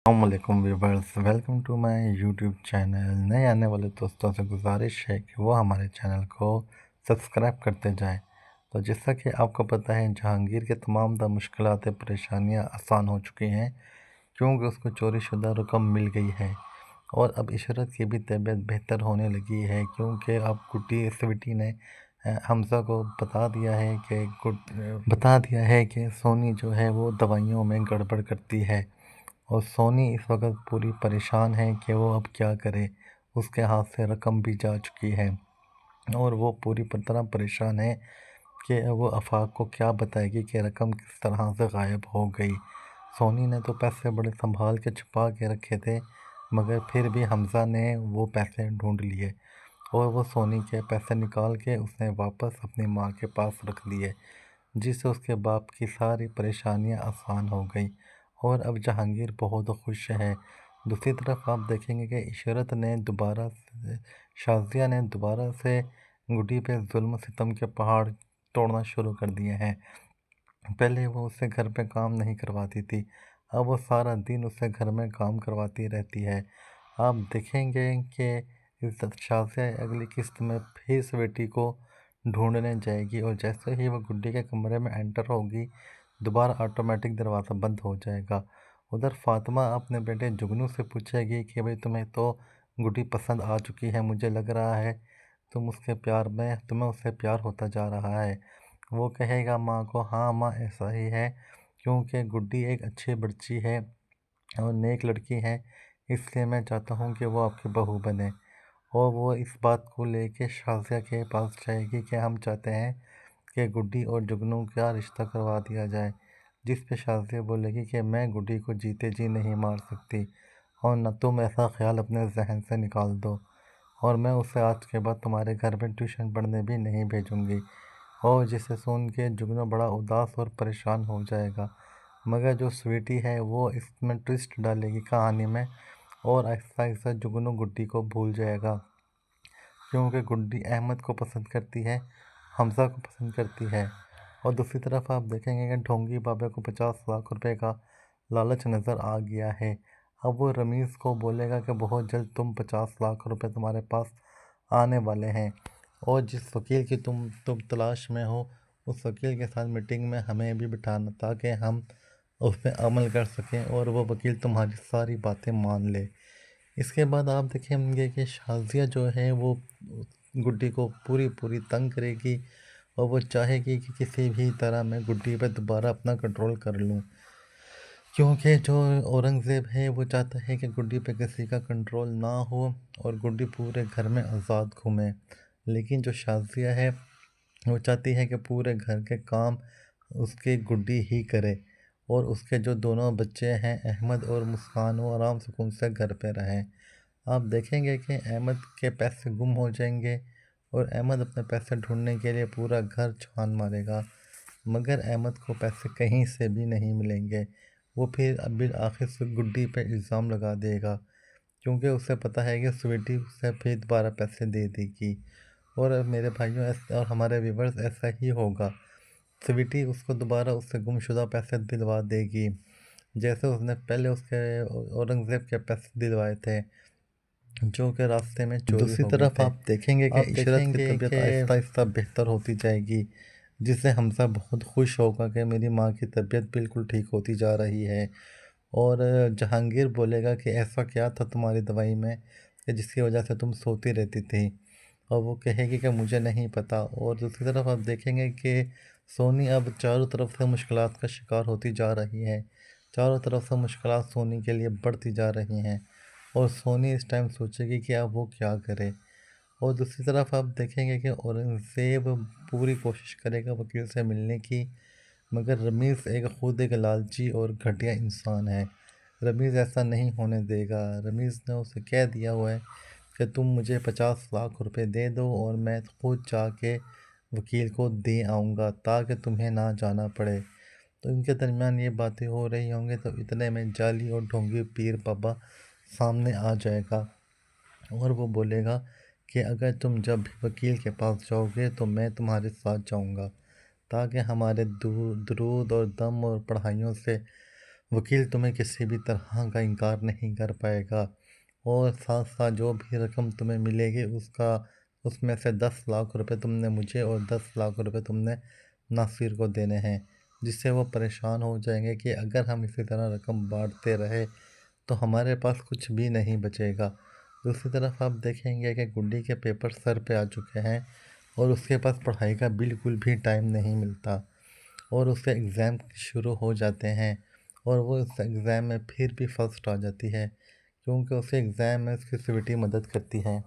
अस्सलामुअलैकुम viewers, welcome to my YouTube channel. नए आने वाले दोस्तों से गुजारिश है कि वो हमारे चैनल को सब्सक्राइब करते जाएं। तो जैसा कि आपको पता है, जहांगीर के तमाम मुश्किलात परेशानियां आसान हो चुकी हैं क्योंकि उसको चोरी शुदा रकम मिल गई है। और अब इशरत की भी तबीयत बेहतर होने लगी है क्योंकि अब गुड्डी स्वीटी ने हमज़ा को बता दिया है कि सोनी जो है वो दवाइयों में गड़बड़ करती है। और सोनी इस वक्त पूरी परेशान है कि वो अब क्या करे। उसके हाथ से रकम भी जा चुकी है और वो पूरी तरह परेशान है कि वो आफाक को क्या बताएगी कि रकम किस तरह से गायब हो गई। सोनी ने तो पैसे बड़े संभाल के छुपा के रखे थे, मगर फिर भी हमज़ा ने वो पैसे ढूंढ लिए और वो सोनी के पैसे निकाल के उसने वापस अपनी माँ के पास रख दिए, जिससे उसके बाप की सारी परेशानियां आसान हो गई और अब जहांगीर बहुत खुश है। दूसरी तरफ आप देखेंगे कि शाजिया ने दोबारा से गुड्डी पे जुल्म सितम के पहाड़ तोड़ना शुरू कर दिए हैं। पहले वो उससे घर पे काम नहीं करवाती थी, अब वो सारा दिन उससे घर में काम करवाती रहती है। आप देखेंगे कि इस शाजिया अगली किस्त में फिर स्वीटी को ढूंढने जाएगी और जैसे ही वो गुड्डी के कमरे में एंटर होगी, दोबारा ऑटोमेटिक दरवाज़ा बंद हो जाएगा। उधर फातिमा अपने बेटे जुगनू से पूछेगी कि भाई तुम्हें तो गुड्डी पसंद आ चुकी है, मुझे लग रहा है तुम्हें उससे प्यार होता जा रहा है। वो कहेगा माँ को, हाँ माँ ऐसा ही है, क्योंकि गुड्डी एक अच्छी बच्ची है और नेक लड़की है, इसलिए मैं चाहता हूँ कि वो आपकी बहू बने। और वो इस बात को लेके शाज़िया के पास जाएगी कि हम चाहते हैं कि गुड्डी और जुगनू का रिश्ता करवा दिया जाए, जिस पे शाज़िया बोलेगी कि मैं गुड्डी को जीते जी नहीं मार सकती और न तुम ऐसा ख्याल अपने जहन से निकाल दो, और मैं उसे आज के बाद तुम्हारे घर में ट्यूशन पढ़ने भी नहीं भेजूंगी। और जिसे सुन के जुगनू बड़ा उदास और परेशान हो जाएगा, मगर जो स्वीटी है वो इसमें ट्विस्ट डालेगी कहानी में और आहिस्ता आहिस्ता जुगनू गुड्डी को भूल जाएगा, क्योंकि गुड्डी अहमद को पसंद करती है, हमज़ा को पसंद करती है। और दूसरी तरफ आप देखेंगे कि ढोंगी बाबे को 50 लाख रुपए का लालच नज़र आ गया है। अब वो रमीज़ को बोलेगा कि बहुत जल्द 50 लाख रुपए तुम्हारे पास आने वाले हैं और जिस वकील की तुम तलाश में हो, उस वकील के साथ मीटिंग में हमें भी बिठाना ताकि हम उस पर अमल कर सकें और वो वकील तुम्हारी सारी बातें मान ले। इसके बाद आप देखेंगे कि शाज़िया जो है वो गुड्डी को पूरी पूरी तंग करेगी और वो चाहेगी कि किसी भी तरह मैं गुड्डी पर दोबारा अपना कंट्रोल कर लूँ, क्योंकि जो औरंगज़ेब है वो चाहता है कि गुड्डी पे किसी का कंट्रोल ना हो और गुड्डी पूरे घर में आज़ाद घूमे। लेकिन जो शाज़िया है वो चाहती है कि पूरे घर के काम उसकी गुड्डी ही करे और उसके जो दोनों बच्चे हैं अहमद और मुस्कान, वो आराम सुकून से घर पे रहें। आप देखेंगे कि अहमद के पैसे गुम हो जाएंगे और अहमद अपने पैसे ढूंढने के लिए पूरा घर छान मारेगा, मगर अहमद को पैसे कहीं से भी नहीं मिलेंगे। वो फिर अभी आखिर से गुड्डी पे इल्ज़ाम लगा देगा, क्योंकि उसे पता है कि स्वीटी उसे फिर दोबारा पैसे दे देगी। और मेरे भाइयों और हमारे व्यूवर्स, ऐसा ही होगा। स्वीटी उसको दोबारा उससे गुमशुदा पैसे दिलवा देगी, जैसे उसने पहले उसके औरंगज़ेब के पैसे दिलवाए थे, जो कि रास्ते में चोरी दूसरी हो गए तरफ थे। आप देखेंगे कि आप इशरत की देखेंगे तबीयत कि आहिस्ता आहिस्ता बेहतर होती जाएगी, जिससे हमज़ा बहुत खुश होगा कि मेरी माँ की तबीयत बिल्कुल ठीक होती जा रही है। और जहांगीर बोलेगा कि ऐसा क्या था तुम्हारी दवाई में कि जिसकी वजह से तुम सोती रहती थी, और वो कहेगी कि मुझे नहीं पता। और दूसरी तरफ आप देखेंगे कि सोनी अब चारों तरफ से मुश्किलात का शिकार होती जा रही है। चारों तरफ से मुश्किलात सोनी के लिए बढ़ती जा रही हैं और सोनी इस टाइम सोचेगी कि अब वो क्या करे। और दूसरी तरफ आप देखेंगे कि औरंगज़ेब पूरी कोशिश करेगा वकील से मिलने की, मगर रमीज़ एक लालची और घटिया इंसान है। रमीज़ ऐसा नहीं होने देगा। रमीज़ ने उसे कह दिया हुआ है कि तुम मुझे 50 लाख रुपए दे दो और मैं खुद जाके वकील को दे आऊँगा ताकि तुम्हें ना जाना पड़े। तो इनके दरमियान ये बातें हो रही होंगी, तो इतने में जाली और ढोंगी पीर बाबा सामने आ जाएगा और वो बोलेगा कि अगर तुम जब भी वकील के पास जाओगे तो मैं तुम्हारे साथ जाऊंगा, ताकि हमारे दरूद और दम और पढ़ाइयों से वकील तुम्हें किसी भी तरह का इनकार नहीं कर पाएगा। और साथ साथ जो भी रकम तुम्हें मिलेगी उसमें से 10 लाख रुपए तुमने मुझे और 10 लाख रुपए तुमने नासिर को देने हैं। जिससे वो परेशान हो जाएंगे कि अगर हम इसी तरह रकम बांटते रहे तो हमारे पास कुछ भी नहीं बचेगा। दूसरी तरफ आप देखेंगे कि गुड्डी के पेपर सर पे आ चुके हैं और उसके पास पढ़ाई का बिल्कुल भी टाइम नहीं मिलता और उसके एग्ज़ाम शुरू हो जाते हैं और वो उस एग्ज़ाम में फिर भी फर्स्ट आ जाती है क्योंकि उसे एग्ज़ाम में उसकी सीवीटी मदद करती है।